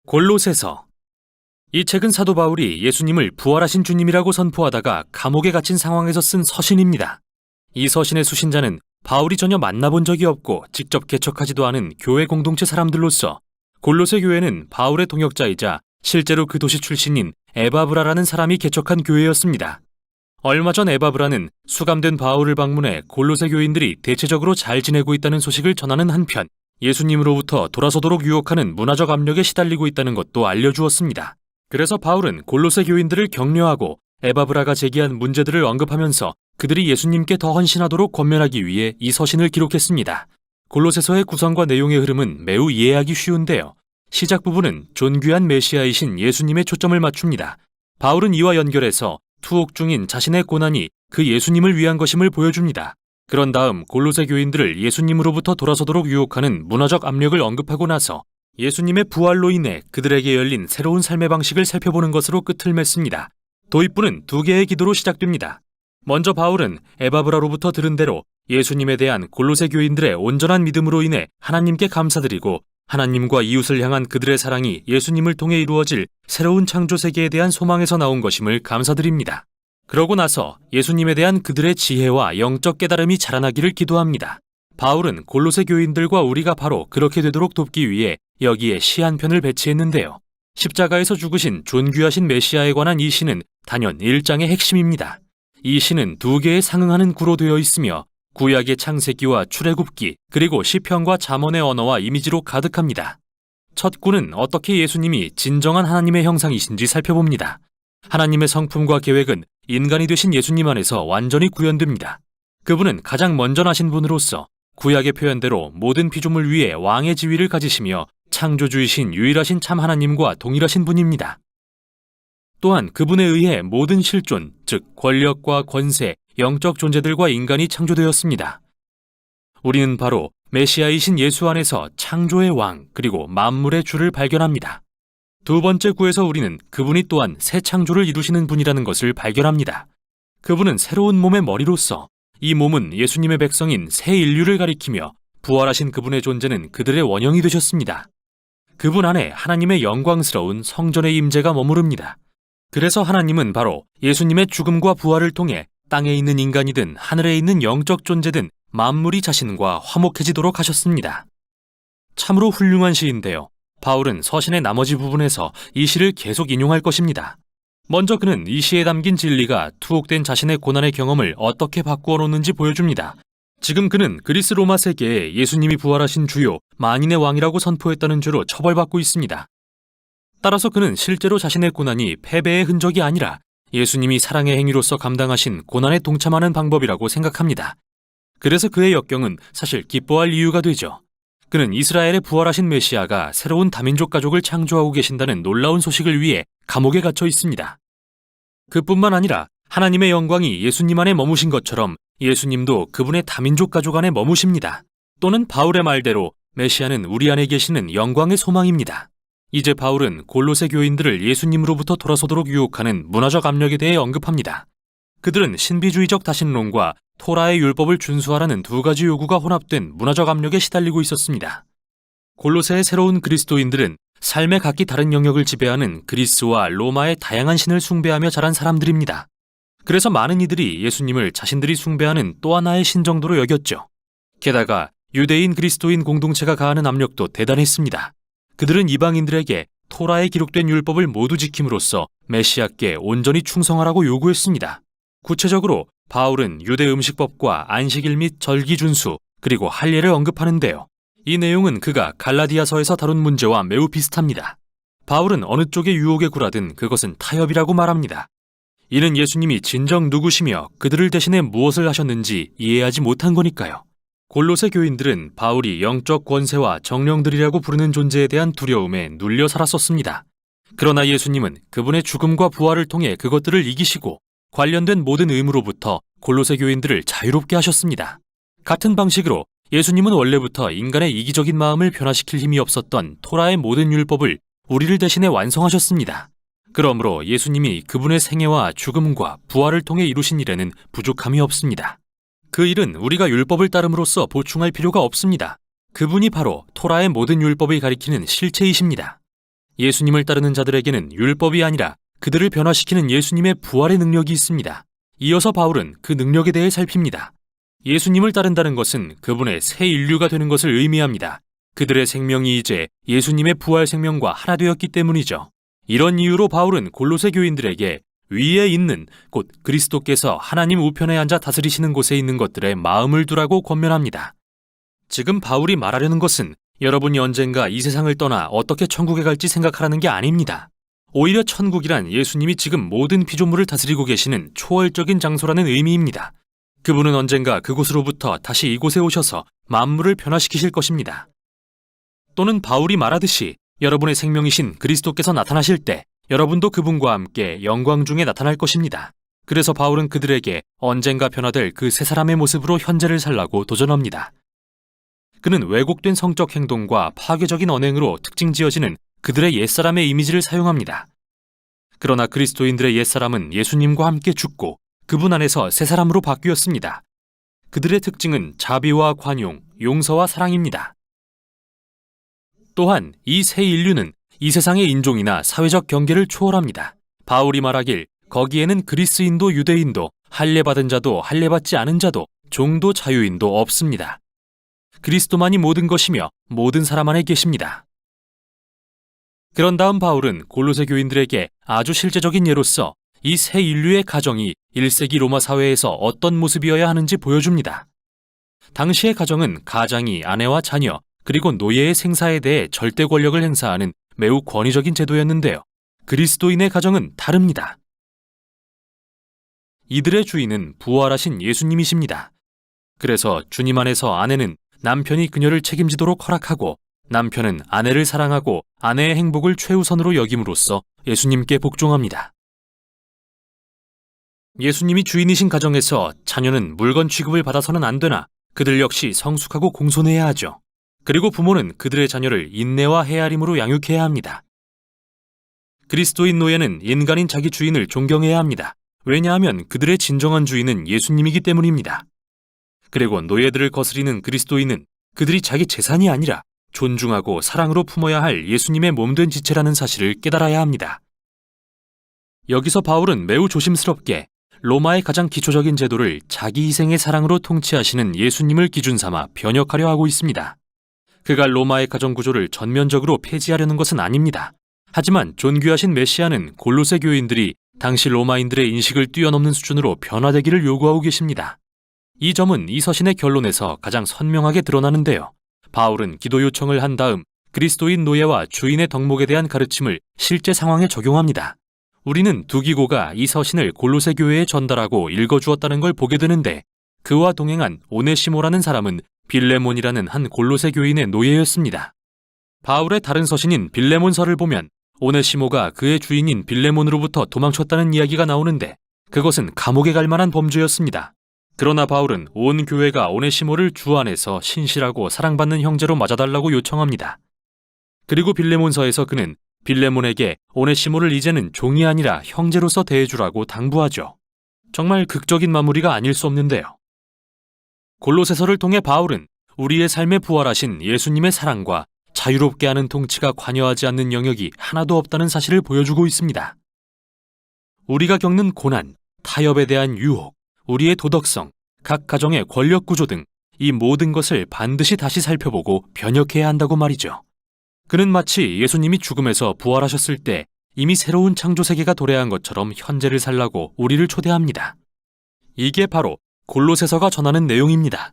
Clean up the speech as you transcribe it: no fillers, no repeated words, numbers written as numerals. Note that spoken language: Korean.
골로새서. 이 책은 사도 바울이 예수님을 부활하신 주님이라고 선포하다가 감옥에 갇힌 상황에서 쓴 서신입니다. 이 서신의 수신자는 바울이 전혀 만나본 적이 없고 직접 개척하지도 않은 교회 공동체 사람들로서 골로새 교회는 바울의 동역자이자 실제로 그 도시 출신인 에바브라라는 사람이 개척한 교회였습니다. 얼마 전 에바브라는 수감된 바울을 방문해 골로새 교인들이 대체적으로 잘 지내고 있다는 소식을 전하는 한편 예수님으로부터 돌아서도록 유혹하는 문화적 압력에 시달리고 있다는 것도 알려주었습니다. 그래서 바울은 골로새 교인들을 격려하고 에바브라가 제기한 문제들을 언급하면서 그들이 예수님께 더 헌신하도록 권면하기 위해 이 서신을 기록했습니다. 골로새서의 구성과 내용의 흐름은 매우 이해하기 쉬운데요. 시작 부분은 존귀한 메시아이신 예수님에 초점을 맞춥니다. 바울은 이와 연결해서 투옥 중인 자신의 고난이 그 예수님을 위한 것임을 보여줍니다. 그런 다음 골로새 교인들을 예수님으로부터 돌아서도록 유혹하는 문화적 압력을 언급하고 나서 예수님의 부활로 인해 그들에게 열린 새로운 삶의 방식을 살펴보는 것으로 끝을 맺습니다. 도입부는 두 개의 기도로 시작됩니다. 먼저 바울은 에바브라로부터 들은 대로 예수님에 대한 골로새 교인들의 온전한 믿음으로 인해 하나님께 감사드리고 하나님과 이웃을 향한 그들의 사랑이 예수님을 통해 이루어질 새로운 창조 세계에 대한 소망에서 나온 것임을 감사드립니다. 그러고 나서 예수님에 대한 그들의 지혜와 영적 깨달음이 자라나기를 기도합니다. 바울은 골로새 교인들과 우리가 바로 그렇게 되도록 돕기 위해 여기에 시 한 편을 배치했는데요. 십자가에서 죽으신 존귀하신 메시아에 관한 이 시는 단연 1장의 핵심입니다. 이 시는 두 개의 상응하는 구로 되어 있으며 구약의 창세기와 출애굽기 그리고 시편과 잠언의 언어와 이미지로 가득합니다. 첫 구는 어떻게 예수님이 진정한 하나님의 형상이신지 살펴봅니다. 하나님의 성품과 계획은 인간이 되신 예수님 안에서 완전히 구현됩니다. 그분은 가장 먼저 나신 분으로서 구약의 표현대로 모든 피조물 위에 왕의 지위를 가지시며 창조주이신 유일하신 참 하나님과 동일하신 분입니다. 또한 그분에 의해 모든 실존, 즉 권력과 권세, 영적 존재들과 인간이 창조되었습니다. 우리는 바로 메시아이신 예수 안에서 창조의 왕 그리고 만물의 주를 발견합니다. 두 번째 구에서 우리는 그분이 또한 새 창조를 이루시는 분이라는 것을 발견합니다. 그분은 새로운 몸의 머리로서 이 몸은 예수님의 백성인 새 인류를 가리키며 부활하신 그분의 존재는 그들의 원형이 되셨습니다. 그분 안에 하나님의 영광스러운 성전의 임재가 머무릅니다. 그래서 하나님은 바로 예수님의 죽음과 부활을 통해 땅에 있는 인간이든 하늘에 있는 영적 존재든 만물이 자신과 화목해지도록 하셨습니다. 참으로 훌륭한 시인데요. 바울은 서신의 나머지 부분에서 이 시를 계속 인용할 것입니다. 먼저 그는 이 시에 담긴 진리가 투옥된 자신의 고난의 경험을 어떻게 바꾸어 놓는지 보여줍니다. 지금 그는 그리스 로마 세계에 예수님이 부활하신 주요 만인의 왕이라고 선포했다는 죄로 처벌받고 있습니다. 따라서 그는 실제로 자신의 고난이 패배의 흔적이 아니라 예수님이 사랑의 행위로서 감당하신 고난에 동참하는 방법이라고 생각합니다. 그래서 그의 역경은 사실 기뻐할 이유가 되죠. 그는 이스라엘의 부활하신 메시아가 새로운 다민족 가족을 창조하고 계신다는 놀라운 소식을 위해 감옥에 갇혀 있습니다. 그뿐만 아니라 하나님의 영광이 예수님 안에 머무신 것처럼 예수님도 그분의 다민족 가족 안에 머무십니다. 또는 바울의 말대로 메시아는 우리 안에 계시는 영광의 소망입니다. 이제 바울은 골로새 교인들을 예수님으로부터 돌아서도록 유혹하는 문화적 압력에 대해 언급합니다. 그들은 신비주의적 다신론과 토라의 율법을 준수하라는 두 가지 요구가 혼합된 문화적 압력에 시달리고 있었습니다. 골로새의 새로운 그리스도인들은 삶의 각기 다른 영역을 지배하는 그리스와 로마의 다양한 신을 숭배하며 자란 사람들입니다. 그래서 많은 이들이 예수님을 자신들이 숭배하는 또 하나의 신 정도로 여겼죠. 게다가 유대인 그리스도인 공동체가 가하는 압력도 대단했습니다. 그들은 이방인들에게 토라에 기록된 율법을 모두 지킴으로써 메시아께 온전히 충성하라고 요구했습니다. 구체적으로 바울은 유대 음식법과 안식일 및 절기 준수 그리고 할례를 언급하는데요. 이 내용은 그가 갈라디아서에서 다룬 문제와 매우 비슷합니다. 바울은 어느 쪽의 유혹에 굴하든 그것은 타협이라고 말합니다. 이는 예수님이 진정 누구시며 그들을 대신해 무엇을 하셨는지 이해하지 못한 거니까요. 골로새 교인들은 바울이 영적 권세와 정령들이라고 부르는 존재에 대한 두려움에 눌려 살았었습니다. 그러나 예수님은 그분의 죽음과 부활을 통해 그것들을 이기시고 관련된 모든 의무로부터 골로새 교인들을 자유롭게 하셨습니다. 같은 방식으로 예수님은 원래부터 인간의 이기적인 마음을 변화시킬 힘이 없었던 토라의 모든 율법을 우리를 대신해 완성하셨습니다. 그러므로 예수님이 그분의 생애와 죽음과 부활을 통해 이루신 일에는 부족함이 없습니다. 그 일은 우리가 율법을 따름으로써 보충할 필요가 없습니다. 그분이 바로 토라의 모든 율법을 가리키는 실체이십니다. 예수님을 따르는 자들에게는 율법이 아니라 그들을 변화시키는 예수님의 부활의 능력이 있습니다. 이어서 바울은 그 능력에 대해 살핍니다. 예수님을 따른다는 것은 그분의 새 인류가 되는 것을 의미합니다. 그들의 생명이 이제 예수님의 부활 생명과 하나 되었기 때문이죠. 이런 이유로 바울은 골로새 교인들에게 위에 있는 곧 그리스도께서 하나님 우편에 앉아 다스리시는 곳에 있는 것들에 마음을 두라고 권면합니다. 지금 바울이 말하려는 것은 여러분이 언젠가 이 세상을 떠나 어떻게 천국에 갈지 생각하라는 게 아닙니다. 오히려 천국이란 예수님이 지금 모든 피조물을 다스리고 계시는 초월적인 장소라는 의미입니다. 그분은 언젠가 그곳으로부터 다시 이곳에 오셔서 만물을 변화시키실 것입니다. 또는 바울이 말하듯이 여러분의 생명이신 그리스도께서 나타나실 때 여러분도 그분과 함께 영광 중에 나타날 것입니다. 그래서 바울은 그들에게 언젠가 변화될 그 새 사람의 모습으로 현재를 살라고 도전합니다. 그는 왜곡된 성적 행동과 파괴적인 언행으로 특징 지어지는 그들의 옛사람의 이미지를 사용합니다. 그러나 그리스도인들의 옛사람은 예수님과 함께 죽고 그분 안에서 새 사람으로 바뀌었습니다. 그들의 특징은 자비와 관용, 용서와 사랑입니다. 또한 이 새 인류는 이 세상의 인종이나 사회적 경계를 초월합니다. 바울이 말하길 거기에는 그리스인도 유대인도 할례받은 자도 할례받지 않은 자도 종도 자유인도 없습니다. 그리스도만이 모든 것이며 모든 사람 안에 계십니다. 그런 다음 바울은 골로새 교인들에게 아주 실제적인 예로서 이 새 인류의 가정이 1세기 로마 사회에서 어떤 모습이어야 하는지 보여줍니다. 당시의 가정은 가장이 아내와 자녀 그리고 노예의 생사에 대해 절대 권력을 행사하는 매우 권위적인 제도였는데요. 그리스도인의 가정은 다릅니다. 이들의 주인은 부활하신 예수님이십니다. 그래서 주님 안에서 아내는 남편이 그녀를 책임지도록 허락하고 남편은 아내를 사랑하고 아내의 행복을 최우선으로 여김으로써 예수님께 복종합니다. 예수님이 주인이신 가정에서 자녀는 물건 취급을 받아서는 안 되나 그들 역시 성숙하고 공손해야 하죠. 그리고 부모는 그들의 자녀를 인내와 헤아림으로 양육해야 합니다. 그리스도인 노예는 인간인 자기 주인을 존경해야 합니다. 왜냐하면 그들의 진정한 주인은 예수님이기 때문입니다. 그리고 노예들을 거스리는 그리스도인은 그들이 자기 재산이 아니라 존중하고 사랑으로 품어야 할 예수님의 몸된 지체라는 사실을 깨달아야 합니다. 여기서 바울은 매우 조심스럽게 로마의 가장 기초적인 제도를 자기 희생의 사랑으로 통치하시는 예수님을 기준 삼아 변혁하려 하고 있습니다. 그가 로마의 가정 구조를 전면적으로 폐지하려는 것은 아닙니다. 하지만 존귀하신 메시아는 골로새 교인들이 당시 로마인들의 인식을 뛰어넘는 수준으로 변화되기를 요구하고 계십니다. 이 점은 이 서신의 결론에서 가장 선명하게 드러나는데요. 바울은 기도 요청을 한 다음 그리스도인 노예와 주인의 덕목에 대한 가르침을 실제 상황에 적용합니다. 우리는 두기고가 이 서신을 골로새 교회에 전달하고 읽어주었다는 걸 보게 되는데 그와 동행한 오네시모라는 사람은 빌레몬이라는 한 골로새 교인의 노예였습니다. 바울의 다른 서신인 빌레몬서를 보면 오네시모가 그의 주인인 빌레몬으로부터 도망쳤다는 이야기가 나오는데 그것은 감옥에 갈 만한 범죄였습니다. 그러나 바울은 온 교회가 오네시모를 주 안에서 신실하고 사랑받는 형제로 맞아달라고 요청합니다. 그리고 빌레몬서에서 그는 빌레몬에게 오네시모를 이제는 종이 아니라 형제로서 대해주라고 당부하죠. 정말 극적인 마무리가 아닐 수 없는데요. 골로새서를 통해 바울은 우리의 삶에 부활하신 예수님의 사랑과 자유롭게 하는 통치가 관여하지 않는 영역이 하나도 없다는 사실을 보여주고 있습니다. 우리가 겪는 고난, 타협에 대한 유혹, 우리의 도덕성, 각 가정의 권력 구조 등 이 모든 것을 반드시 다시 살펴보고 변혁해야 한다고 말이죠. 그는 마치 예수님이 죽음에서 부활하셨을 때 이미 새로운 창조 세계가 도래한 것처럼 현재를 살라고 우리를 초대합니다. 이게 바로 골로새서가 전하는 내용입니다.